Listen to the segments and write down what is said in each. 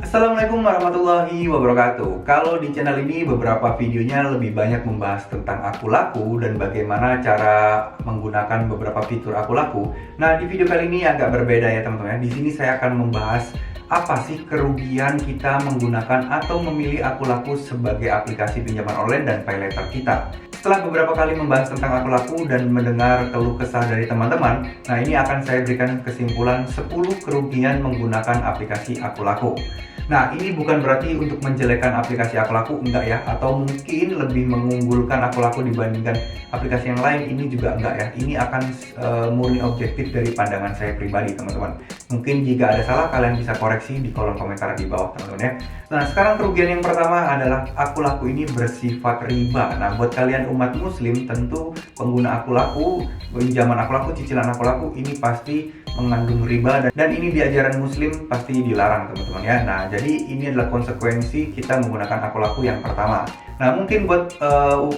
Assalamualaikum warahmatullahi wabarakatuh. Kalau di channel ini beberapa videonya lebih banyak membahas tentang aku laku dan bagaimana cara menggunakan beberapa fitur aku laku. Nah, di video kali ini agak berbeda ya teman-teman. Di sini saya akan membahas apa sih kerugian kita menggunakan atau memilih aku laku sebagai aplikasi pinjaman online dan paylater kita. Setelah beberapa kali membahas tentang aku laku dan mendengar keluh kesah dari teman-teman, nah ini akan saya berikan kesimpulan 10 kerugian menggunakan aplikasi aku laku. Nah, ini bukan berarti untuk menjelekkan aplikasi aku laku, enggak ya, atau mungkin lebih mengunggulkan aku laku dibandingkan aplikasi yang lain, ini juga enggak ya. Ini akan murni objektif dari pandangan saya pribadi, teman-teman. Mungkin jika ada salah, kalian bisa koreksi di kolom komentar di bawah, teman-teman ya. Nah, sekarang kerugian yang pertama adalah aku laku ini bersifat riba. Nah, buat kalian umat muslim, tentu pengguna aku laku, pinjaman aku laku, cicilan aku laku, ini pasti mengandung riba dan ini di ajaran muslim pasti dilarang, teman-teman ya. Nah, jadi ini adalah konsekuensi kita menggunakan aku laku yang pertama. Nah, mungkin buat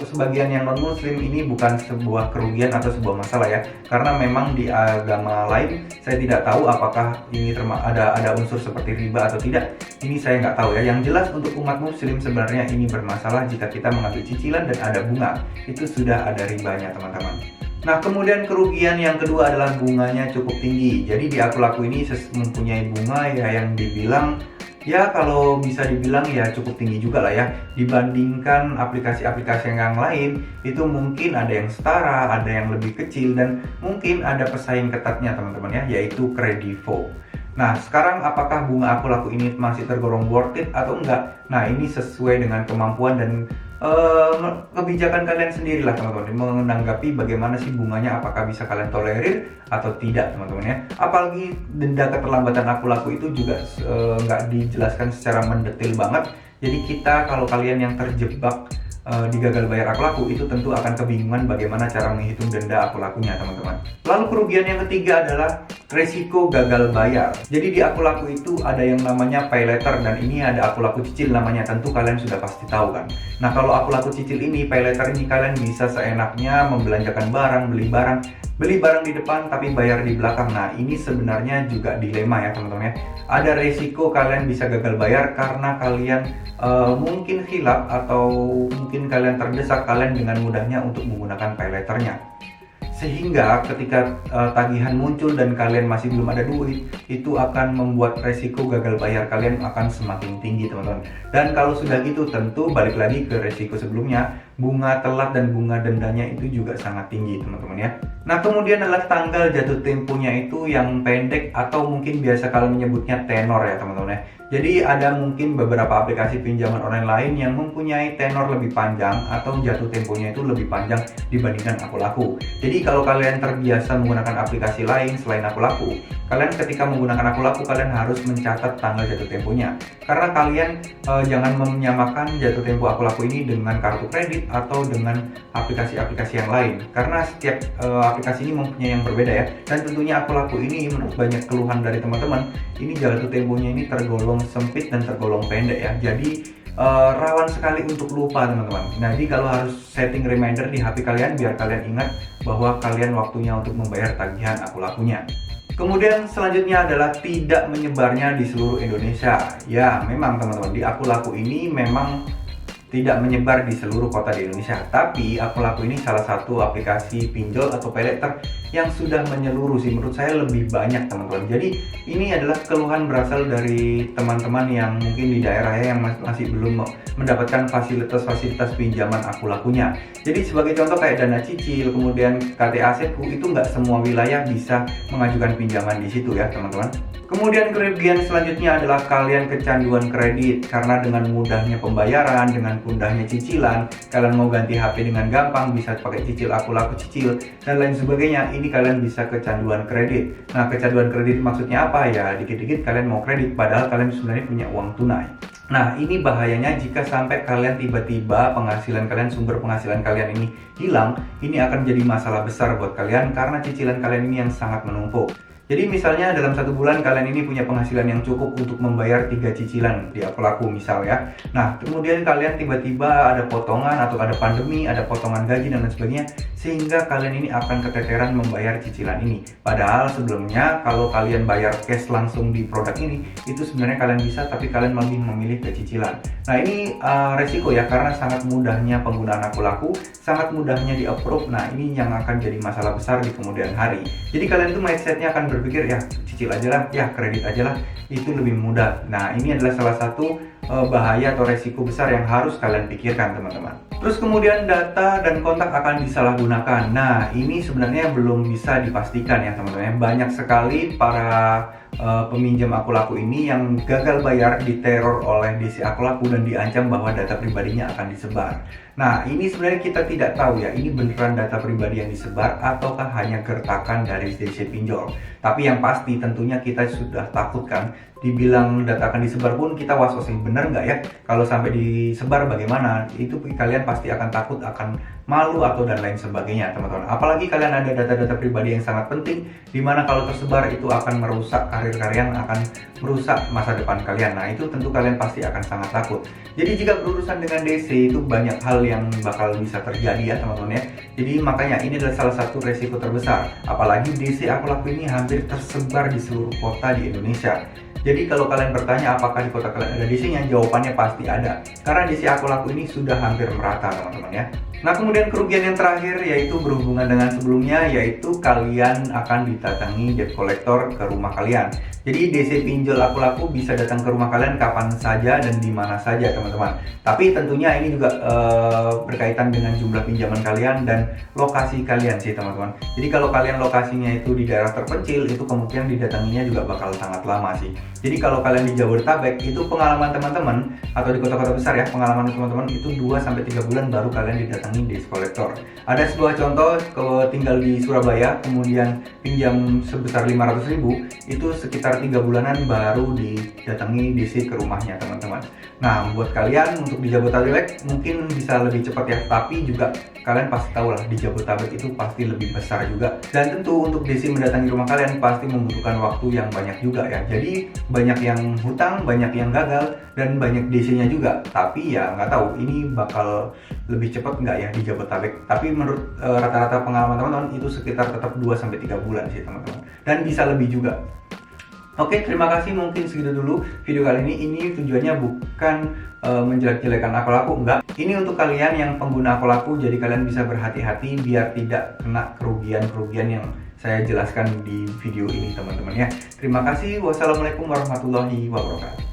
sebagian yang non muslim ini bukan sebuah kerugian atau sebuah masalah ya, karena memang di agama lain saya tidak tahu apakah ini ada unsur seperti riba atau tidak. Ini saya nggak tahu ya. Yang jelas untuk umat muslim sebenarnya ini bermasalah jika kita mengambil cicilan dan ada bunga, itu sudah ada ribanya, teman-teman. Nah, kemudian kerugian yang kedua adalah bunganya cukup tinggi. Jadi di aku laku ini mempunyai bunga ya yang dibilang ya kalau bisa dibilang ya cukup tinggi juga lah ya. Dibandingkan aplikasi-aplikasi yang lain, itu mungkin ada yang setara, ada yang lebih kecil, dan mungkin ada pesaing ketatnya, teman-teman ya, yaitu Kredivo. Nah, sekarang apakah bunga aku laku ini masih tergolong worth it atau enggak? Nah, ini sesuai dengan kemampuan dan kebijakan kalian sendirilah, teman-teman, menanggapi bagaimana sih bunganya, apakah bisa kalian tolerir atau tidak, teman-teman ya. Apalagi denda keterlambatan aku laku itu juga nggak dijelaskan secara mendetail banget. Jadi kita, kalau kalian yang terjebak di gagal bayar aku laku, itu tentu akan kebingungan bagaimana cara menghitung denda aku lakunya, teman-teman. Lalu kerugian yang ketiga adalah resiko gagal bayar. Jadi di aku laku itu ada yang namanya paylater dan ini ada aku laku cicil namanya, tentu kalian sudah pasti tahu kan. Nah, kalau aku laku cicil ini, paylater ini, kalian bisa seenaknya membelanjakan barang, beli barang di depan tapi bayar di belakang. Nah, ini sebenarnya juga dilema ya, teman-teman ya. Ada resiko kalian bisa gagal bayar karena kalian mungkin khilaf atau mungkin kalian terdesak kalian dengan mudahnya untuk menggunakan paylaternya. Sehingga ketika tagihan muncul dan kalian masih belum ada duit, itu akan membuat resiko gagal bayar kalian akan semakin tinggi, teman-teman. Dan kalau sudah gitu, tentu balik lagi ke resiko sebelumnya, bunga telat dan bunga dendanya itu juga sangat tinggi, teman-teman ya. Nah, kemudian adalah tanggal jatuh temponya itu yang pendek atau mungkin biasa kalian menyebutnya tenor ya, teman-teman ya. Jadi ada mungkin beberapa aplikasi pinjaman online lain yang mempunyai tenor lebih panjang atau jatuh temponya itu lebih panjang dibandingkan aku laku. Jadi kalau kalian terbiasa menggunakan aplikasi lain selain aku laku, kalian ketika menggunakan aku laku, kalian harus mencatat tanggal jatuh temponya. Karena kalian jangan menyamakan jatuh tempo aku laku ini dengan kartu kredit atau dengan aplikasi-aplikasi yang lain. Karena setiap aplikasi ini mempunyai yang berbeda ya. Dan tentunya aku laku ini menurut banyak keluhan dari teman-teman, ini jatuh temponya ini tergolong sempit dan tergolong pendek ya. Jadi rawan sekali untuk lupa, teman-teman. Nah, jadi kalau harus setting reminder di HP kalian biar kalian ingat bahwa kalian waktunya untuk membayar tagihan aku lakunya. Kemudian selanjutnya adalah tidak menyebarnya di seluruh Indonesia. Ya, memang teman-teman, di aku laku ini memang tidak menyebar di seluruh kota di Indonesia. Tapi aku laku ini salah satu aplikasi pinjol atau paylater yang sudah menyeluruh sih, menurut saya lebih banyak, teman-teman. Jadi ini adalah keluhan berasal dari teman-teman yang mungkin di daerah yang masih belum mendapatkan fasilitas-fasilitas pinjaman aku lakunya. Jadi sebagai contoh kayak Dana Cicil, kemudian KT Asetku, itu nggak semua wilayah bisa mengajukan pinjaman di situ ya, teman-teman. Kemudian kerugian selanjutnya adalah kalian kecanduan kredit karena dengan mudahnya pembayaran, dengan mudahnya cicilan, kalian mau ganti HP dengan gampang, bisa pakai cicil aku laku cicil dan lain sebagainya. Ini kalian bisa kecanduan kredit. Nah, kecanduan kredit maksudnya apa ya? Dikit-dikit kalian mau kredit padahal kalian sebenarnya punya uang tunai. Nah, ini bahayanya jika sampai kalian tiba-tiba sumber penghasilan kalian ini hilang, ini akan jadi masalah besar buat kalian karena cicilan kalian ini yang sangat menumpuk. Jadi misalnya dalam 1 bulan kalian ini punya penghasilan yang cukup untuk membayar 3 cicilan di Akulaku misal ya. Nah, kemudian kalian tiba-tiba ada potongan atau ada pandemi, ada potongan gaji dan lain sebagainya, sehingga kalian ini akan keteteran membayar cicilan ini. Padahal sebelumnya kalau kalian bayar cash langsung di produk ini, itu sebenarnya kalian bisa, tapi kalian lebih memilih ke cicilan. Nah, ini resiko ya, karena sangat mudahnya penggunaan Akulaku, sangat mudahnya di approve. Nah, ini yang akan jadi masalah besar di kemudian hari. Jadi kalian itu mindsetnya akan berpikir ya cicil aja lah, ya kredit aja lah, itu lebih mudah. Nah, ini adalah salah satu bahaya atau resiko besar yang harus kalian pikirkan teman-teman. Terus kemudian data dan kontak akan disalahgunakan. Nah, ini sebenarnya belum bisa dipastikan ya teman-teman. Banyak sekali para peminjam Akulaku ini yang gagal bayar diteror oleh DC Akulaku dan diancam bahwa data pribadinya akan disebar. Nah, ini sebenarnya kita tidak tahu ya, ini beneran data pribadi yang disebar ataukah hanya gertakan dari DC pinjol. Tapi yang pasti tentunya kita sudah takut kan, dibilang data akan disebar pun kita was-was, bener nggak ya? Kalau sampai disebar bagaimana? Itu kalian pasti akan takut, akan malu atau dan lain sebagainya teman-teman. Apalagi kalian ada data-data pribadi yang sangat penting, dimana kalau tersebar itu akan merusak karir kalian, akan merusak masa depan kalian. Nah, itu tentu kalian pasti akan sangat takut. Jadi jika berurusan dengan DC itu banyak hal yang bakal bisa terjadi ya teman-teman ya. Jadi makanya ini adalah salah satu resiko terbesar. Apalagi DC Akulaku ini hampir tersebar di seluruh kota di Indonesia. Jadi kalau kalian bertanya apakah di kota kalian ada DC-nya, jawabannya pasti ada. Karena DC Akulaku ini sudah hampir merata teman-teman ya. Nah, kemudian kerugian yang terakhir yaitu berhubungan dengan sebelumnya, yaitu kalian akan didatangi debt collector ke rumah kalian. Jadi DC pinjol Akulaku bisa datang ke rumah kalian kapan saja dan di mana saja teman-teman. Tapi tentunya ini juga berkaitan dengan jumlah pinjaman kalian dan lokasi kalian sih teman-teman. Jadi kalau kalian lokasinya itu di daerah terpencil, itu kemungkinan didatanginya juga bakal sangat lama sih. Jadi kalau kalian di Jabodetabek, itu pengalaman teman-teman atau di kota-kota besar ya, pengalaman teman-teman itu 2-3 bulan baru kalian didatangi DC collector. Ada sebuah contoh, kalau tinggal di Surabaya kemudian pinjam sebesar 500.000, itu sekitar 3 bulanan baru didatangi DC ke rumahnya teman-teman. Nah, buat kalian untuk di Jabodetabek mungkin bisa lebih cepat ya, tapi juga kalian pasti tahu lah di Jabodetabek itu pasti lebih besar juga. Dan tentu untuk DC mendatangi rumah kalian pasti membutuhkan waktu yang banyak juga ya. Jadi banyak yang hutang, banyak yang gagal, dan banyak DC-nya juga. Tapi ya nggak tahu ini bakal lebih cepat nggak ya di Jabodetabek. Tapi menurut rata-rata pengalaman teman-teman itu sekitar tetap 2-3 bulan sih teman-teman. Dan bisa lebih juga. Oke, terima kasih, mungkin segitu dulu video kali ini. Ini tujuannya bukan menjelek-jelekan Akulaku, enggak. Ini untuk kalian yang pengguna Akulaku, jadi kalian bisa berhati-hati biar tidak kena kerugian-kerugian yang saya jelaskan di video ini teman-teman ya. Terima kasih. Wassalamualaikum warahmatullahi wabarakatuh.